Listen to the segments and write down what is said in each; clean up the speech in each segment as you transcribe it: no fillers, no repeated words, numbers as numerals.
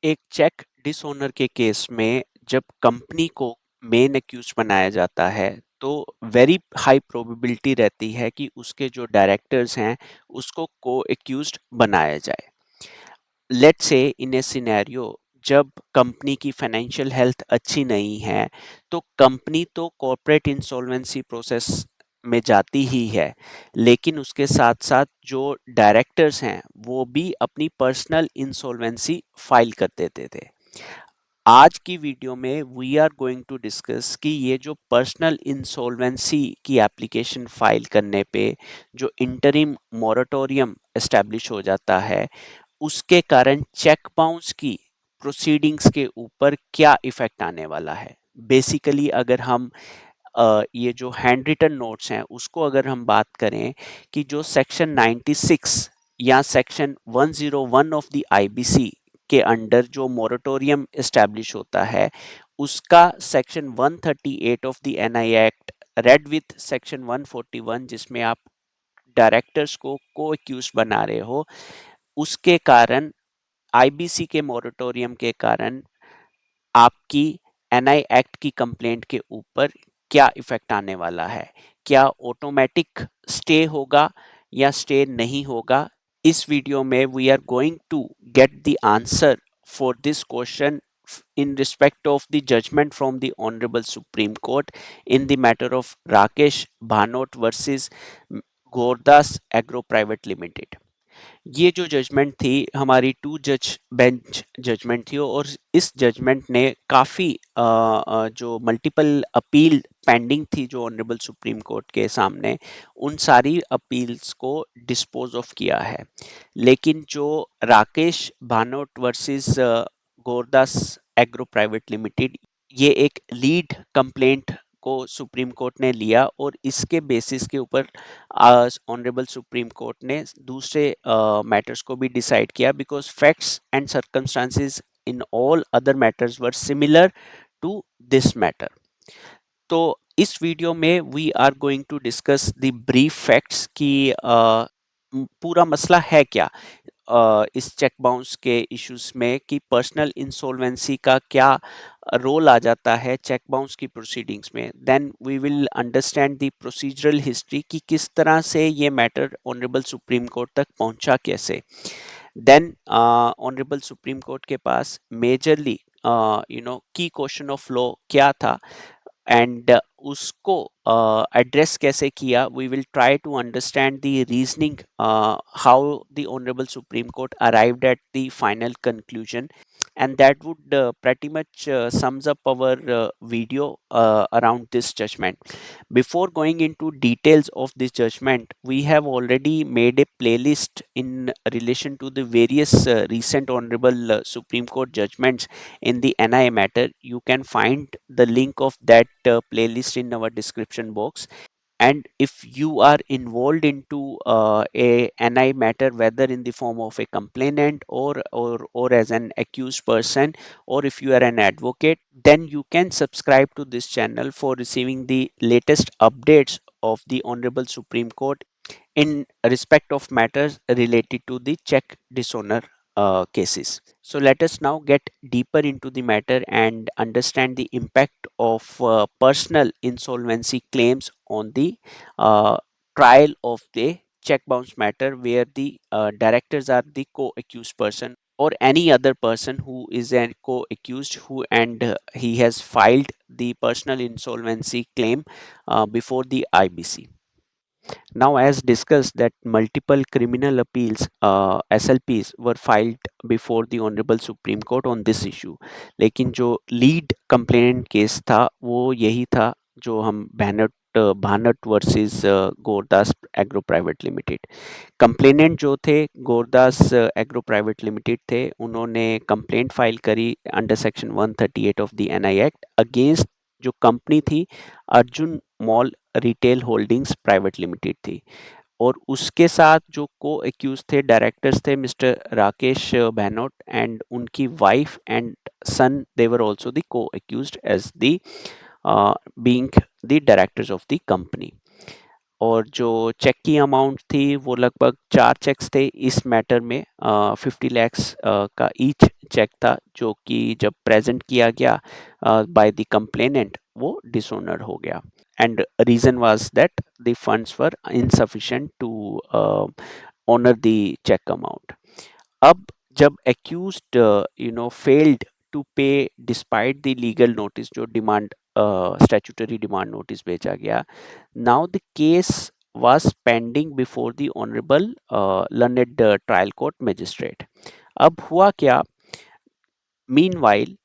एक check dishonour के case में जब कंपनी को मेन एक्यूज बनाया जाता है तो वेरी हाई प्रोबेबिलिटी रहती है कि उसके जो डायरेक्टर्स हैं उसको को एक्यूज्ड बनाया जाए। Let's say in A scenario जब कंपनी की फाइनेंशियल हेल्थ अच्छी नहीं है तो कंपनी तो कॉर्पोरेट इंसॉल्वेंसी प्रोसेस में जाती ही है, लेकिन उसके साथ साथ जो डायरेक्टर्स हैं वो भी अपनी पर्सनल इंसॉल्वेंसी फाइल कर देते थे। आज की वीडियो में we are going to discuss कि ये जो पर्सनल इंसॉल्वेंसी की एप्लीकेशन फाइल करने पे जो इंटरिम मॉरेटोरियम एस्टेब्लिश हो जाता है उसके कारण चेक बाउंस की प्रोसीडिंग्स के ऊपर क्या इफेक्ट आने वाला है। बेसिकली अगर हम ये जो हैंड रिटन नोट्स हैं उसको अगर हम बात करें कि जो सेक्शन 96 या सेक्शन 101 ऑफ द आईबीसी के अंडर जो मोरेटोरियम एस्टैब्लिश होता है उसका section 138 of the NI act read with section 141 जिसमें आप डायरेक्टर्स को एक्यूज बना रहे हो, उसके कारण आईबीसी के मोरेटोरियम के कारण आपकी एनआई एक्ट की कंप्लेंट के ऊपर क्या इफेक्ट आने वाला है। क्या ऑटोमेटिक स्टे होगा या स्टे नहीं होगा। इस वीडियो में we are going to get the answer for this question in respect of the judgment from the Honorable Supreme Court in the matter of Rakesh Bhanot versus Gordas Agro Private Limited। ये जो judgement थी हमारी to जज bench judgement थी और इस judgement ने काफ़ी जो मल्टीपल अपील पेंडिंग थी जो ऑनरेबल सुप्रीम कोर्ट के सामने उन सारी अपील्स को डिस्पोज ऑफ किया है। लेकिन जो Rakesh Bhanot versus Gordas Agro Private Limited ये एक लीड कंप्लेंट को सुप्रीम कोर्ट ने लिया और इसके बेसिस के ऊपर ऑनरेबल सुप्रीम कोर्ट ने दूसरे मैटर्स को भी डिसाइड किया because facts and circumstances in all other matters were similar to this matter. तो इस वीडियो में we are going to discuss the brief facts कि पूरा मसला है क्या इस चेक बाउंस के इश्यूज में कि पर्सनल इंसॉल्वेंसी का क्या रोल आ जाता है चेक बाउंस की प्रोसीडिंग्स में। Then we will understand the procedural history कि किस तरह से ये मैटर ऑनरेबल सुप्रीम कोर्ट तक पहुंचा कैसे। देन ऑनरेबल सुप्रीम कोर्ट के पास मेजरली की क्वेश्चन ऑफ लॉ क्या था एंड उसको एड्रेस कैसे किया। We will try to understand the reasoning how the honourable Supreme Court arrived at the final conclusion and that would pretty much sums up our video around this judgment. Before going into details of this judgment, we have already made a playlist in relation to the various recent honorable Supreme Court judgments in the NI matter. You can find the link of that playlist in our description box. And if you are involved into a NI matter, whether in the form of a complainant or as an accused person, or if you are an advocate, then you can subscribe to this channel for receiving the latest updates of the Honorable Supreme Court in respect of matters related to the check dishonor cases. So let us now get deeper into the matter and understand the impact of personal insolvency claims on the uh, trial of the check bounce matter where the directors are the co-accused person or any other person who is a co-accused who and he has filed the personal insolvency claim before the IBC. Now, as discussed, that multiple criminal appeals SLPs were filed before the Honorable Supreme Court on this issue. लेकिन जो lead complainant case था वो यही था जो हम Bhanot versus Gordas Agro Private Limited. Complainant जो थे गोरदास एग्रो प्राइवेट लिमिटेड थे, उन्होंने कंप्लेंट फाइल करी under section 138 of the NI Act against जो कंपनी थी Arjun Mall Retail Holdings Private Limited थी और उसके साथ जो को एक्यूज थे डायरेक्टर्स थे मिस्टर राकेश बहनोट एंड उनकी wife and son, they were also the co accused as the being the directors of the company. और जो चेक की अमाउंट थी वो लगभग 4 चेक्स थे इस मैटर में, 50 लैक्स का ईच चेक था, जो कि जब प्रेजेंट किया गया बाय द कंप्लेनेंट वो डिसऑनर हो गया, and reason was that the funds were insufficient to honour the cheque amount. अब जब accused failed to pay despite the legal notice, जो डिमांड statutory डिमांड नोटिस भेजा गया, now the case was pending before the honorable learned trial court magistrate। अब हुआ क्या, meanwhile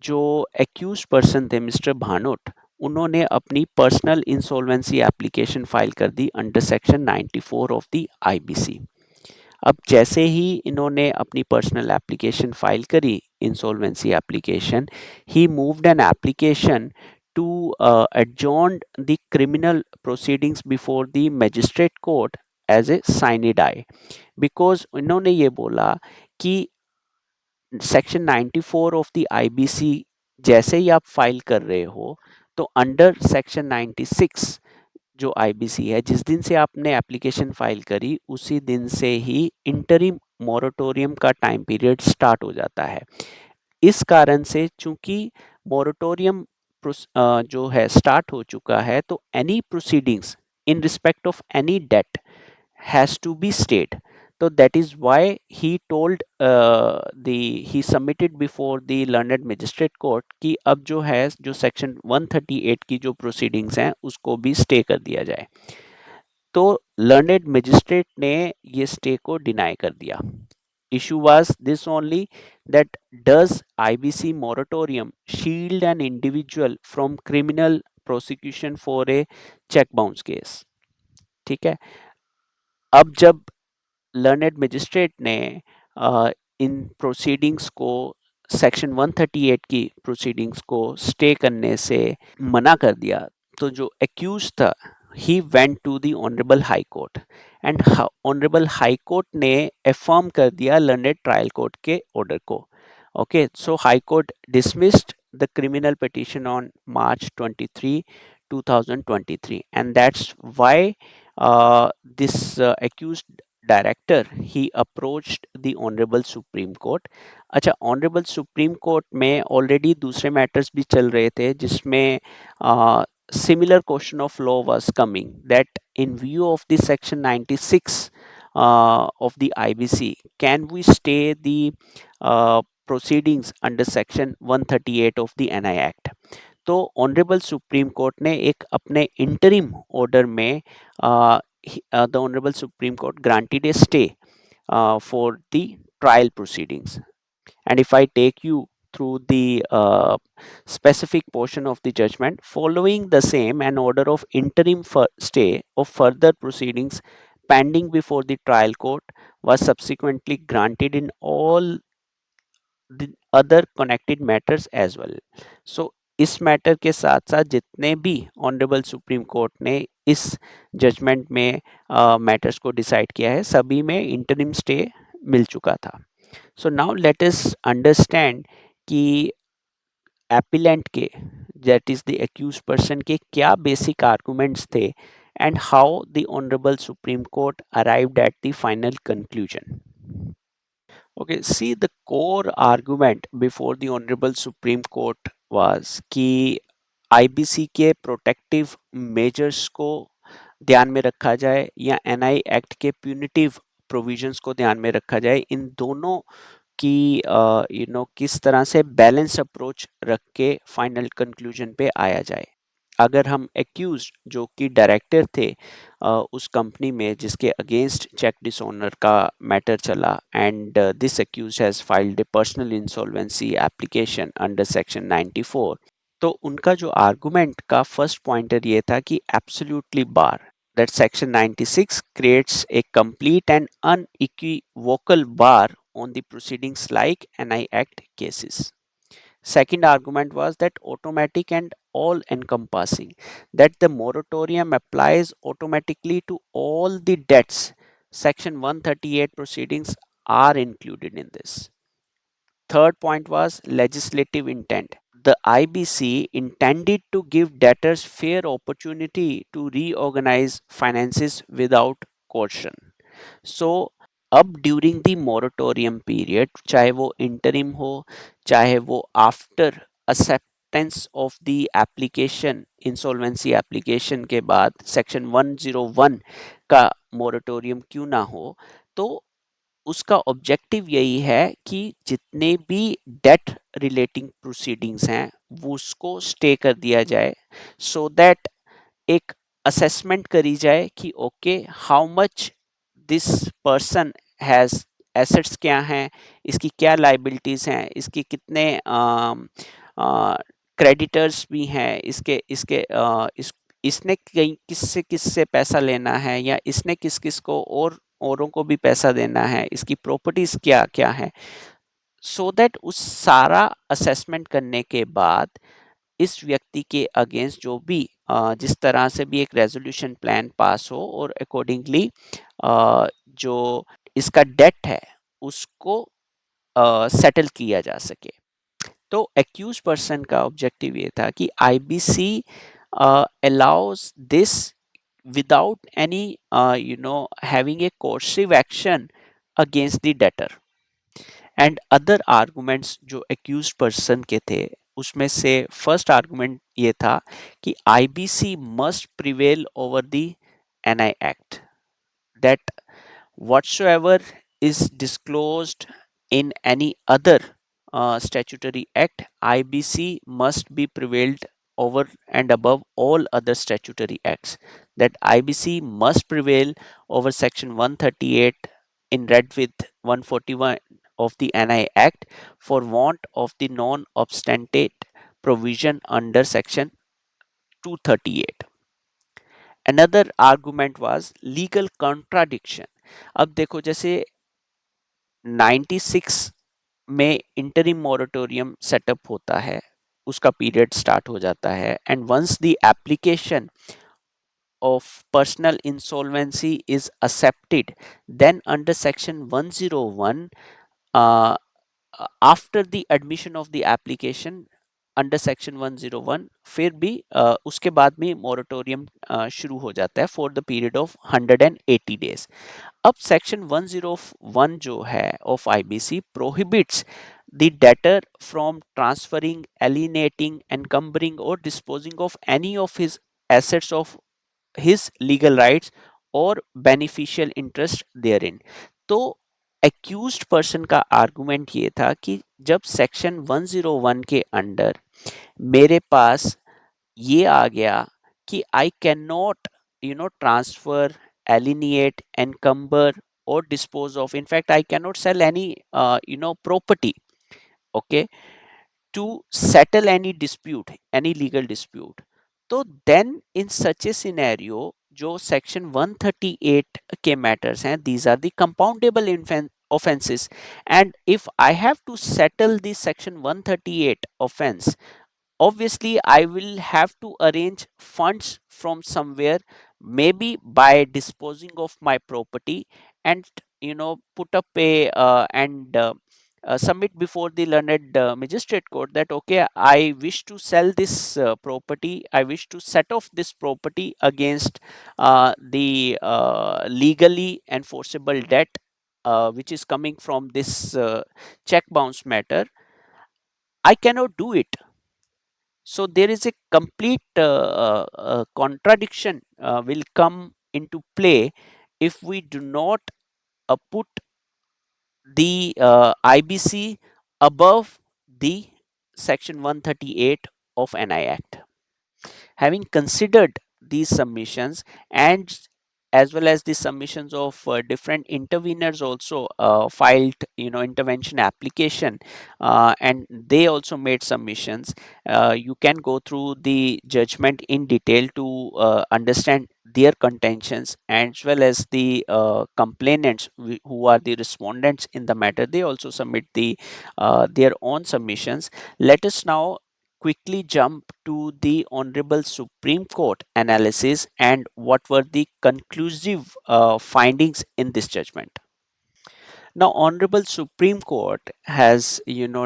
जो accused person थे मिस्टर भानोट, उन्होंने अपनी पर्सनल इंसॉल्वेंसी एप्लीकेशन फाइल कर दी under section 94 of the IBC. अब जैसे ही इन्होंने अपनी पर्सनल एप्लीकेशन फाइल करी, insolvency application, he moved an application to adjourn the criminal proceedings before the magistrate court as a sine die, because इन्होंने ये बोला कि सेक्शन 94 ऑफ द आईबीसी जैसे ही आप फाइल कर रहे हो, तो अंडर सेक्शन 96 जो आईबीसी है, जिस दिन से आपने एप्लीकेशन फाइल करी उसी दिन से ही इंटरिम मोरेटोरियम का टाइम पीरियड स्टार्ट हो जाता है। इस कारण से चूंकि मोरेटोरियम जो है स्टार्ट हो चुका है, तो any proceedings in respect of any debt has to be stayed. So that is why he told he submitted before the learned magistrate court कि अब जो है जो सेक्शन 138 की जो प्रोसीडिंग्स हैं उसको भी स्टे कर दिया जाए। तो लर्नेड मजिस्ट्रेट ने ये स्टे को डिनाई कर दिया। Issue was this only, that does IBC moratorium shield an individual from criminal prosecution for a check bounce case? ठीक है। अब जब लर्नेड मजिस्ट्रेट ने इन प्रोसीडिंग्स को, सेक्शन 138 की प्रोसीडिंग्स को स्टे करने से मना कर दिया, तो जो एक्यूज था ही went to the honourable High Court, and honourable High Court ने एफर्म कर दिया लर्नेड ट्रायल कोर्ट के ऑर्डर को। Okay, so High Court dismissed the criminal petition on March 23 2023, and that's why this accused director ही approached the honourable Supreme Court. अच्छा, honourable Supreme Court में already दूसरे matters भी चल रहे थे जिसमें similar question of law was coming, that in view of the section 96 of the IBC, can we stay the proceedings under section 138 of the NI Act? तो honourable Supreme Court ने एक अपने इंटरिम ऑर्डर में the Honorable Supreme Court granted a stay for the trial proceedings. And if I take you through the specific portion of the judgment, following the same, an order of interim stay of further proceedings pending before the trial court was subsequently granted in all the other connected matters as well. So इस matter के साथ साथ जितने भी honourable Supreme Court ने इस judgement में matters को डिसाइड किया है, सभी में इंटरिम स्टे मिल चुका था। So now let us understand कि एपिलेंट के, that is the accused person के क्या बेसिक आर्गुमेंट्स थे, and how the honourable Supreme Court arrived at the final conclusion. Okay, see, the core argument before the Honorable Supreme Court was कि IBC के protective measures को ध्यान में रखा जाए या एनआई एक्ट के प्यूनिटिव प्रोविजंस को ध्यान में रखा जाए, इन दोनों की किस तरह से बैलेंस अप्रोच रख के फाइनल कंक्लूजन पे आया जाए। अगर हम एक्यूज जो कि डायरेक्टर थे उस कंपनी में जिसके अगेंस्ट चेक डिसऑनर का मैटर चला, and this accused has filed a personal insolvency application under section 94, तो उनका जो आर्गुमेंट का फर्स्ट पॉइंटर ये था कि absolutely bar, that section 96 creates a complete and unequivocal bar on the proceedings like NI Act cases. Second argument was that automatic and all encompassing, that the moratorium applies automatically to all the debts. Section 138 proceedings are included in this. Third point was legislative intent. the IBC intended to give debtors fair opportunity to reorganize finances without coercion. सो अब during the moratorium period, चाहे वो interim हो, चाहे वो after acceptance of the application, insolvency application के बाद section 101 का moratorium क्यों ना हो, तो उसका ऑब्जेक्टिव यही है कि जितने भी डेट रिलेटिंग प्रोसीडिंग्स हैं वो उसको स्टे कर दिया जाए, सो दैट एक असेसमेंट करी जाए कि okay how much this person has assets क्या हैं, इसकी क्या लाइबिलिटीज हैं, इसकी कितने क्रेडिटर्स भी हैं, इसके इसके इसने कहीं किससे किससे पैसा लेना है, या इसने किस किस को और औरों को भी पैसा देना है, इसकी प्रॉपर्टीज क्या क्या है, सो दैट उस सारा असेसमेंट करने के बाद इस व्यक्ति के अगेंस्ट जो भी जिस तरह से भी एक रेजोल्यूशन प्लान पास हो और अकॉर्डिंगली जो इसका डेट है उसको सेटल किया जा सके। तो एक्यूज पर्सन का ऑब्जेक्टिव ये था कि IBC allows this without any having a coercive action against the debtor। And other arguments जो एक्यूज पर्सन के थे, उसमें से फर्स्ट आर्गुमेंट ये था कि IBC must prevail over the NI act, that whatsoever is disclosed in any other statutory act, IBC must be prevailed over and above all other statutory acts, that IBC must prevail over section 138 in red with 141 of the NI Act for want of the non-obstantive provision under section 238। Another argument was legal contradiction। अब देखो जैसे 96 में interim moratorium setup होता है, उसका period start हो जाता है, and once the application of personal insolvency is accepted, then under section 101, uh, after the admission of the application under section 101 फिर भी उसके बाद में मोरेटोरियम शुरू हो जाता है for the period of 180 days. अब सेक्शन 101 जो है of IBC prohibits the debtor from transferring, alienating, encumbering or disposing of any of his assets of his legal rights or beneficial interest therein। तो accused person का argument ये था कि जब section 101 के अंडर मेरे पास ये आ गया कि I can not transfer, alienate, encumber और dispose of, in fact I can not sell any property, okay, to settle any dispute, any legal dispute। तो then in such a scenario जो section 138 के matters हैं, these are the compoundable offenses, and if I have to settle the section 138 offense, obviously I will have to arrange funds from somewhere, maybe by disposing of my property, and put up a and submit before the learned magistrate court that okay, I wish to sell this property, I wish to set off this property against the legally enforceable debt which is coming from this check bounce matter, I cannot do it। so there is a complete contradiction will come into play if we do not put the IBC above the section 138 of NI Act। Having considered these submissions, and as well as the submissions of different interveners also filed intervention application, and they also made submissions, you can go through the judgment in detail to understand their contentions, as well as the complainants who are the respondents in the matter, they also submit their own submissions। Let us now quickly jump to the Honorable Supreme Court analysis and what were the conclusive findings in this judgment. Now, Honorable Supreme Court has,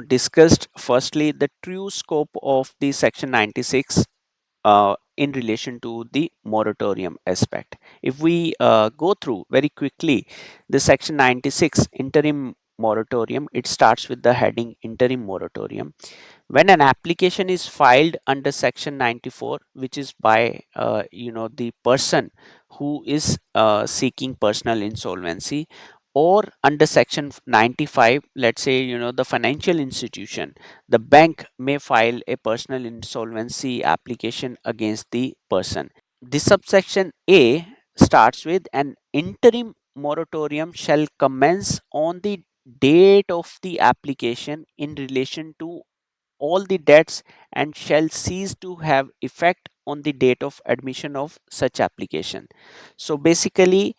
discussed firstly the true scope of the Section 96 in relation to the moratorium aspect. If we go through very quickly the Section 96 interim moratorium, it starts with the heading interim moratorium. When an application is filed under Section 94, which is by the person who is seeking personal insolvency, or under Section 95, let's say the financial institution, the bank may file a personal insolvency application against the person. The subsection A starts with an interim moratorium shall commence on the date of the application in relation to all the debts and shall cease to have effect on the date of admission of such application. So basically,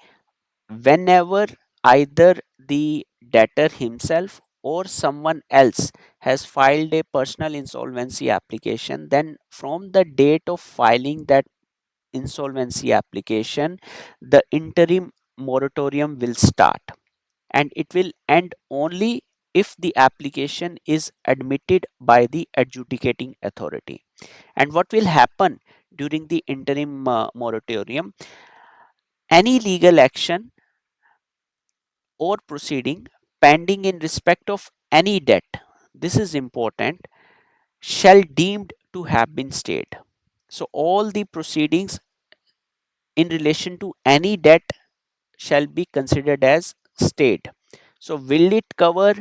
whenever either the debtor himself or someone else has filed a personal insolvency application, then from the date of filing that insolvency application, the interim moratorium will start, and it will end only if the application is admitted by the adjudicating authority. And what will happen during the interim moratorium? Any legal action or proceeding pending in respect of any debt, this is important, shall deemed to have been stayed. So all the proceedings in relation to any debt shall be considered as stayed. So will it cover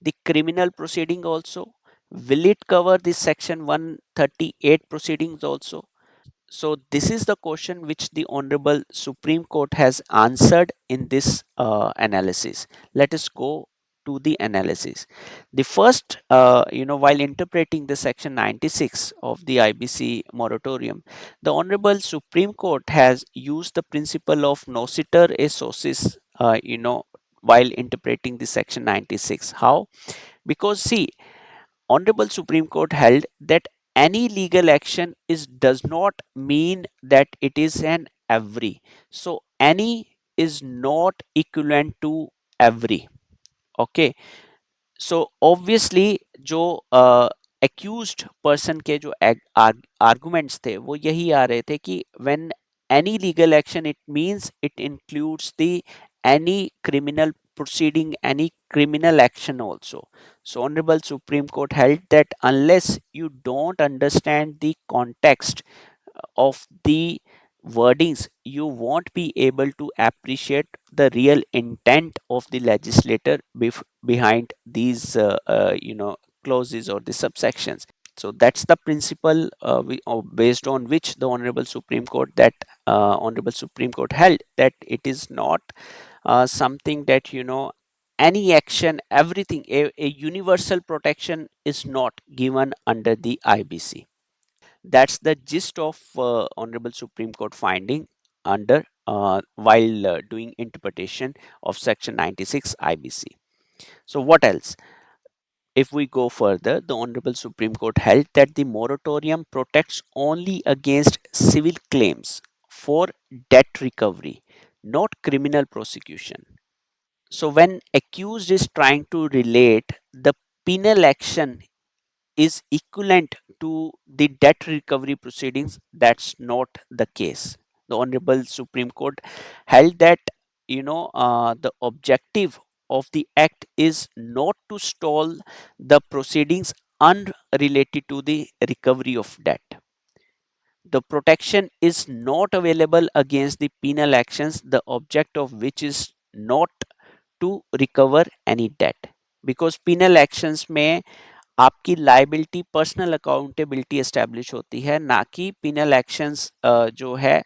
the criminal proceeding also? Will it cover the section 138 proceedings also? So this is the question which the Honorable Supreme Court has answered in this analysis. Let us go to the analysis. The first, while interpreting the section 96 of the IBC moratorium, the Honorable Supreme Court has used the principle of nociter a socis, while interpreting the section 96. How? Because see, Honorable Supreme Court held that any legal action is does not mean that it is an every. So any is not equivalent to every. Okay. So obviously जो accused person के जो arguments थे वो यही आ रहे थे कि when any legal action it means it includes the any criminal proceeding, any criminal action also. So Honorable Supreme Court held that unless you don't understand the context of the wordings, you won't be able to appreciate the real intent of the legislator behind these clauses or the subsections. So that's the principle based on which the Honorable Supreme Court held that it is not something that any action, everything, a universal protection is not given under the IBC. That's the gist of Honorable Supreme Court finding under while doing interpretation of Section 96 IBC. So what else? If we go further, the Honorable Supreme Court held that the moratorium protects only against civil claims for debt recovery, not criminal prosecution. So when accused is trying to relate the penal action is equivalent to the debt recovery proceedings, that's not the case. The Honorable Supreme Court held that the objective of the act is not to stall the proceedings unrelated to the recovery of debt. The protection is not available against the penal actions, the object of which is not to recover any debt, because penal actions में आपकी liability personal accountability establish होती है, ना कि penal actions जो है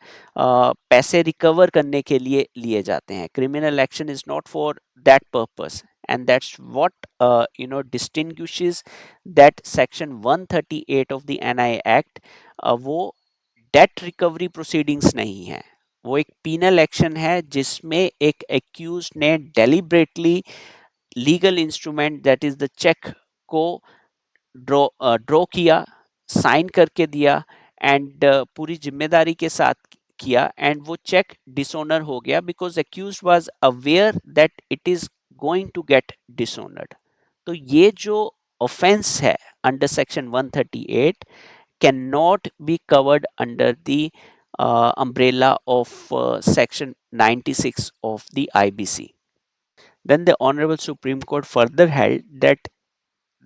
पैसे recover करने के लिए लिए जाते हैं. Criminal action is not for that purpose, and that's what distinguishes that section 138 of the NI act. वो डेट रिकवरी प्रोसीडिंग्स नहीं है, वो एक पीनल एक्शन है जिसमें एक एक्यूज ने deliberately legal instrument that is the cheque को ड्रॉ किया, साइन करके दिया, एंड पूरी जिम्मेदारी के साथ किया, एंड वो चेक डिसऑनर हो गया because accused was aware that it is going to get dishonored. तो ये जो offense है under section 138 cannot be covered under the umbrella of section 96 of the IBC. Then the Honorable Supreme Court further held that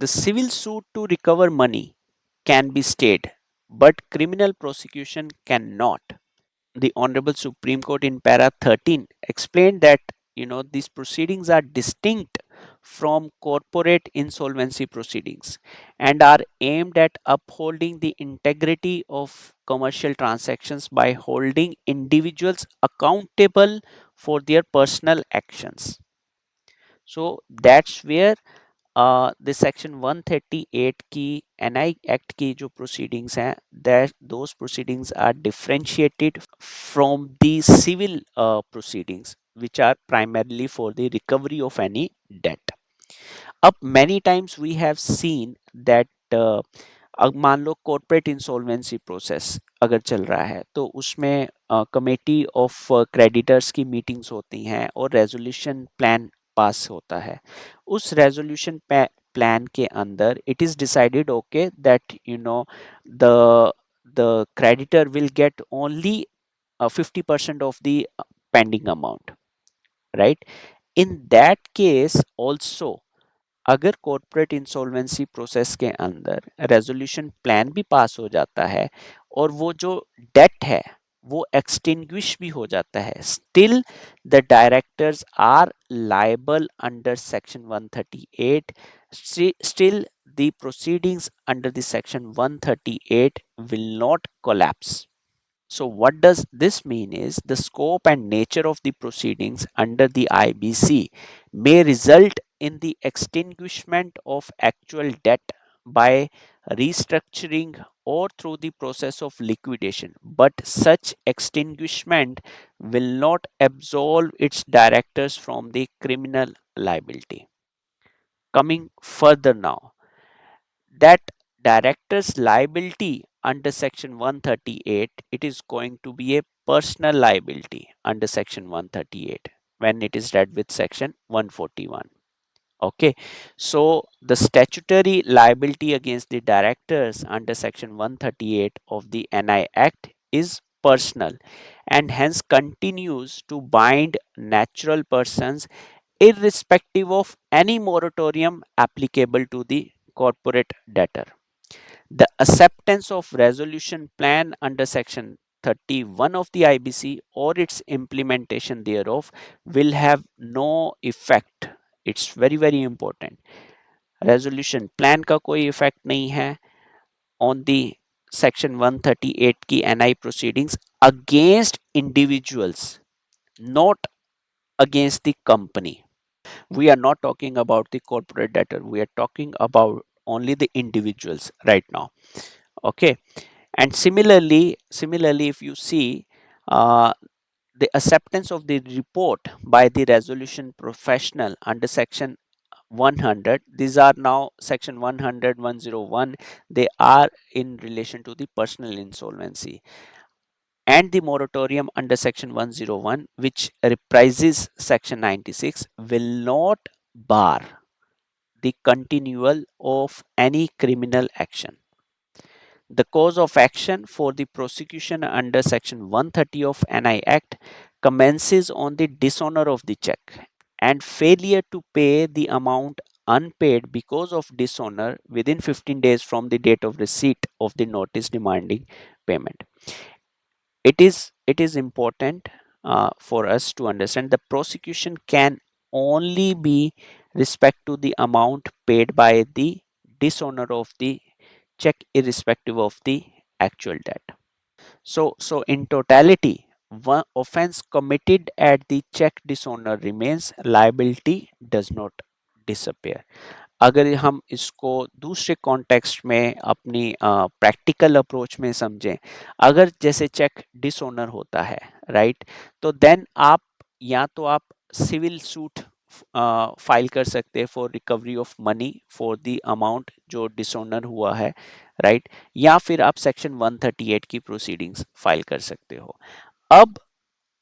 the civil suit to recover money can be stayed, but criminal prosecution cannot. The Honorable Supreme Court in para 13 explained that these proceedings are distinct from corporate insolvency proceedings and are aimed at upholding the integrity of commercial transactions by holding individuals accountable for their personal actions. So that's where the section 138 की NI act की जो proceedings हैं, that those proceedings are differentiated from the civil proceedings which are primarily for the recovery of any debt. अब many times we have seen that अब मान लो corporate insolvency process अगर चल रहा है तो उसमें कमेटी ऑफ क्रेडिटर्स की मीटिंग्स होती हैं और रेजोल्यूशन प्लान पास होता है. उस रेजोल्यूशन प्लान के अंदर it is decided okay that the the creditor will get only 50% of the pending amount, right? In that case also, अगर कॉर्पोरेट इंसॉल्वेंसी प्रोसेस के अंदर रेजोल्यूशन प्लान भी पास हो जाता है और वो जो डेट है वो एक्सटिंग्विश भी हो जाता है, still the directors are liable under section 138. Still the proceedings under the section 138 will not collapse. So what does this mean is the scope and nature of the proceedings under the IBC may result in the extinguishment of actual debt by restructuring or through the process of liquidation, but such extinguishment will not absolve its directors from the criminal liability. Coming further now, that director's liability under section 138, it is going to be a personal liability under section 138 when it is read with section 141. Okay, so the statutory liability against the directors under section 138 of the NI Act is personal and hence continues to bind natural persons irrespective of any moratorium applicable to the corporate debtor. The acceptance of resolution plan under section 31 of the IBC or its implementation thereof will have no effect. It's very very important. Resolution plan का कोई effect नहीं है on the section 138 की NI proceedings against individuals, not against the company. We are not talking about the corporate debtor, we are talking about only the individuals right now. Okay, and similarly if you see the acceptance of the report by the resolution professional under section 100, these are now section 100 101, they are in relation to the personal insolvency, and the moratorium under section 101 which reprises section 96 will not bar the continual of any criminal action. The cause of action for the prosecution under section 130 of NI Act commences on the dishonor of the check and failure to pay the amount unpaid because of dishonor within 15 days from the date of receipt of the notice demanding payment. It is important for us to understand the prosecution can only be respect to the amount paid by the dishonor of the check irrespective of the actual debt. So in totality, one offense committed at the check dishonor remains, liability does not disappear. अगर हम इसको दूसरे context में अपनी practical approach में समझें, अगर जैसे चेक डिसऑनर होता है राइट, तो देन आप या तो आप सिविल सूट फाइल कर सकते हैं for recovery of money for the amount जो डिसऑनर हुआ है राइट, या फिर आप सेक्शन 138 की प्रोसीडिंग्स फाइल कर सकते हो. अब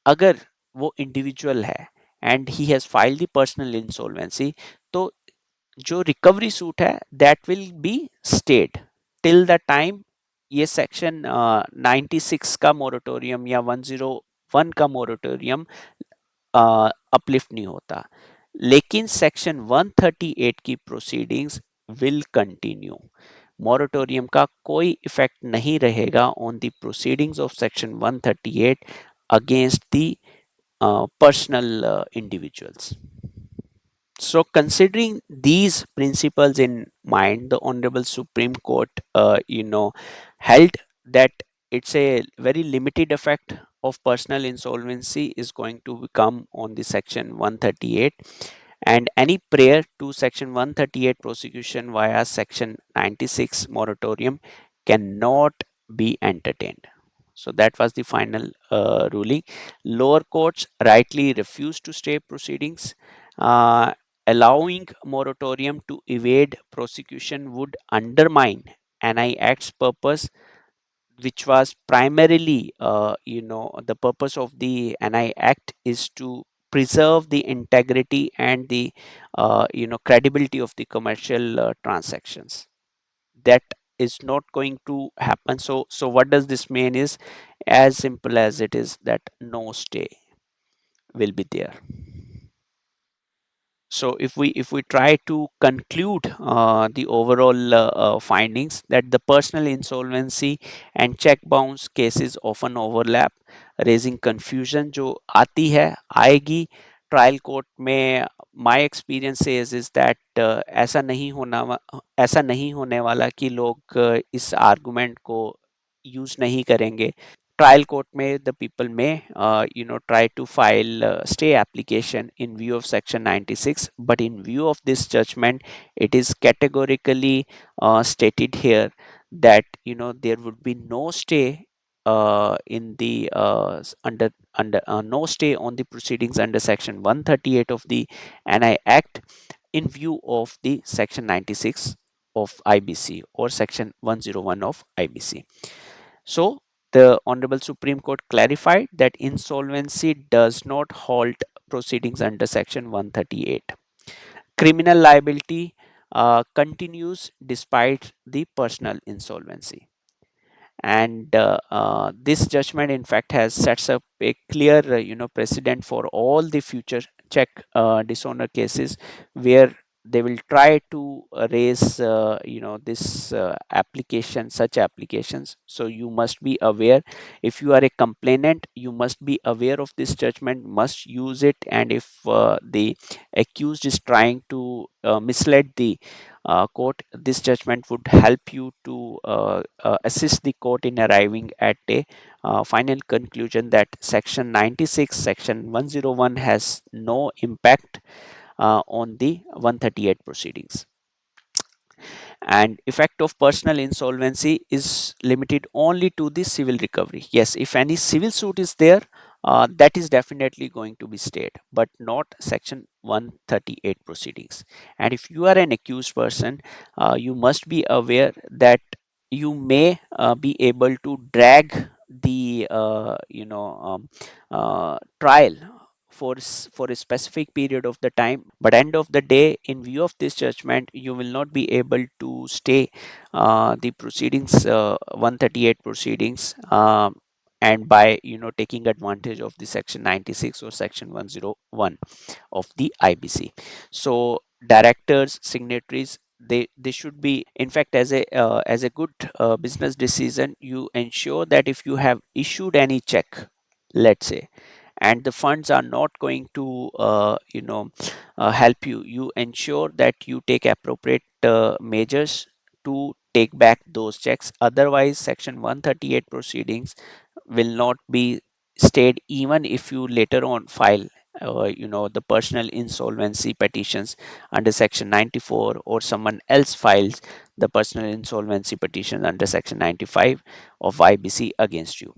अगर वो इंडिविजुअल है and he has filed the personal insolvency, तो जो रिकवरी सूट है that will be stayed till the time ये सेक्शन 96 का मोरेटोरियम या 101 का मोरेटोरियम अपलिफ्ट नहीं होता, लेकिन सेक्शन 138 की प्रोसीडिंग्स विल कंटिन्यू। मोरेटोरियम का कोई इफेक्ट नहीं रहेगा on the proceedings of section 138 against the personal individuals. So, considering these principles in mind, the Honorable Supreme Court, held that it's a very limited effect of personal insolvency is going to become on the Section 138, and any prayer to Section 138 prosecution via Section 96 moratorium cannot be entertained. So that was the final ruling. Lower courts rightly refused to stay proceedings. Uh, Allowing moratorium to evade prosecution would undermine NI Act's purpose, which was primarily, the purpose of the NI Act is to preserve the integrity and the, credibility of the commercial transactions. That is not going to happen. So what does this mean is as simple as it is that no stay will be there. So if we try to conclude the overall findings, that the personal insolvency and check bounce cases often overlap, raising confusion जो आती है आएगी trial court में। my experience is that ऐसा नहीं होने वाला कि लोग इस आर्गुमेंट को यूज नहीं करेंगे। Trial court may the people may try to file stay application in view of section 96, but in view of this judgment it is categorically stated here that there would be no stay in the under no stay on the proceedings under section 138 of the NI Act in view of the section 96 of IBC or section 101 of IBC. So, the Honorable Supreme Court clarified that insolvency does not halt proceedings under Section 138. Criminal liability continues despite the personal insolvency. And this judgment, in fact, has sets up a clear, precedent for all the future check dishonor cases where they will try to raise this application such applications. So you must be aware, if you are a complainant you must be aware of this judgment, must use it, and if the accused is trying to mislead the court, this judgment would help you to assist the court in arriving at a final conclusion that section 96 section 101 has no impact on the 138 proceedings. And effect of personal insolvency is limited only to the civil recovery. Yes, if any civil suit is there, that is definitely going to be stayed, but not section 138 proceedings. And if you are an accused person, you must be aware that you may be able to drag the trial for a specific period of the time, but end of the day, in view of this judgment, you will not be able to stay the proceedings 138 proceedings, and by taking advantage of the section 96 or section 101 of the IBC. So directors, signatories, they should be, in fact, as a good business decision, you ensure that if you have issued any check, let's say, and the funds are not going to help you, you ensure that you take appropriate measures to take back those checks. Otherwise section 138 proceedings will not be stayed even if you later on file the personal insolvency petitions under section 94, or someone else files the personal insolvency petition under section 95 of IBC against you.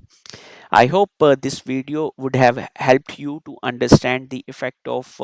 I hope this video would have helped you to understand the effect of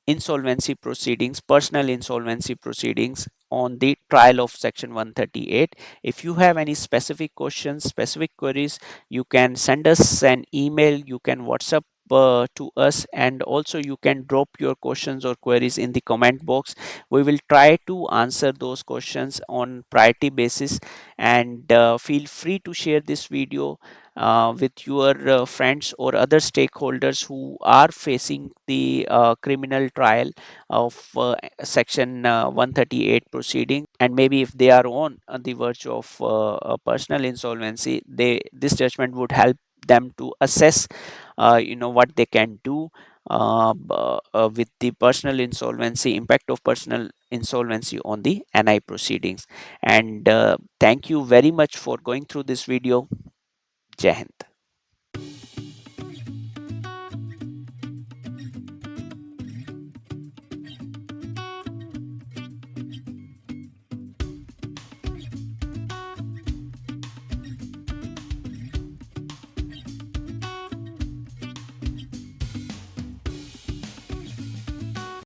insolvency proceedings, personal insolvency proceedings on the trial of section 138. If you have any specific questions, specific queries, you can send us an email, you can WhatsApp to us, and also you can drop your questions or queries in the comment box. We will try to answer those questions on priority basis. And feel free to share this video with your friends or other stakeholders who are facing the criminal trial of section 138 proceeding, and maybe if they are on the verge of a personal insolvency, they this judgment would help them to assess what they can do with the personal insolvency, impact of personal insolvency on the NI proceedings. And thank you very much for going through this video. Jai Hind.